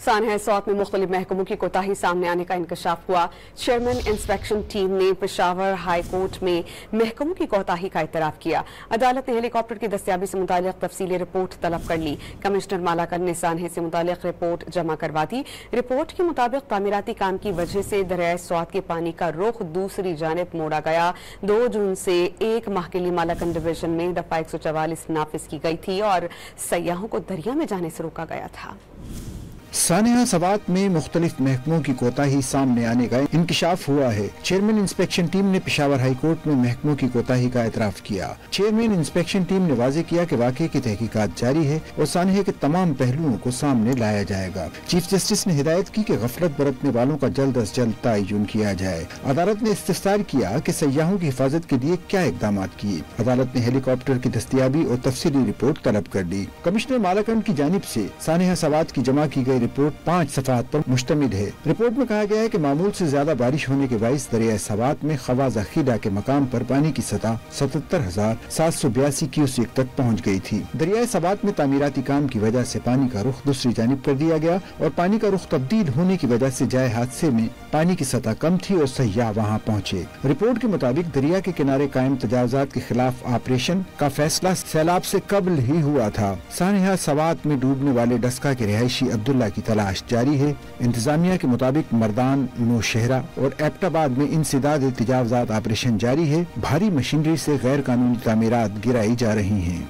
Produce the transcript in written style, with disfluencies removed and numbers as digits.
सानहा सौत में मुख्तलिफ महकमों की कोताही सामने आने का इंकशाफ हुआ। चेयरमैन इंस्पेक्शन टीम ने पेशावर हाई कोर्ट में महकमों की कोताही का इतराफ किया। अदालत ने हेलीकॉप्टर की दस्तयाबी से मुतालिक तफसीली रिपोर्ट तलब कर ली। कमिश्नर मालाकन ने सानहा से मुतालिक रिपोर्ट जमा करवा दी। रिपोर्ट के मुताबिक तामीराती काम की वजह से दरियाए स्वात के पानी का रुख दूसरी जानिब मोड़ा गया। 2 जून से 1 माह के लिए मालाकन डिवीजन में दफा 144 नाफिज की गई थी और सयाहों को दरिया में जाने से रोका गया था। सानहा सवात में मुख्तलिफ महकमों की कोताही सामने आने का इंकशाफ हुआ है। चेयरमैन इंस्पेक्शन टीम ने पेशावर हाई कोर्ट में महकमों की कोताही का एतराफ किया। चेयरमैन इंस्पेक्शन टीम ने वाजे किया कि वाक़े की तहकीकात जारी है और सानहा के तमाम पहलुओं को सामने लाया जाएगा। चीफ जस्टिस ने हिदायत की कि गफलत बरतने वालों का जल्द अज जल्द तयन किया जाए। अदालत ने इस्तिफ्सार किया कि सयाहों की हिफाजत के लिए क्या इकदाम किए। अदालत ने हेलीकॉप्टर की दस्तयाबी और तफसीली रिपोर्ट तलब कर ली। कमिश्नर मालाकन की जानिब से सानहा सवात की जमा की गई रिपोर्ट 5 सफ़ात पर मुश्तमिल है। रिपोर्ट में कहा गया है कि मामूल से ज्यादा बारिश होने के बाइस दरिया सवात में खवाजा खीला के मकाम पर पानी की सतह 77,782 क्यूसेक तक पहुंच गई थी। दरिया सवात में तामीराती काम की वजह से पानी का रुख दूसरी जानिब कर दिया गया और पानी का रुख तब्दील होने की वजह से जाए हादसे में पानी की सतह कम थी और सयाह वहाँ पहुँचे। रिपोर्ट के मुताबिक दरिया के किनारे कायम तजावुजात के खिलाफ ऑपरेशन का फैसला सैलाब से कबल ही हुआ था। सानहा सवात में डूबने वाले डस्का के रिहायशी अब्दुल्ला की तलाश जारी है। इंतजामिया के मुताबिक मर्दान, नौशहरा और एबटाबाद में इंसदाद तजावुजात ऑपरेशन जारी है। भारी मशीनरी से गैर कानूनी तामीरात गिराई जा रही हैं।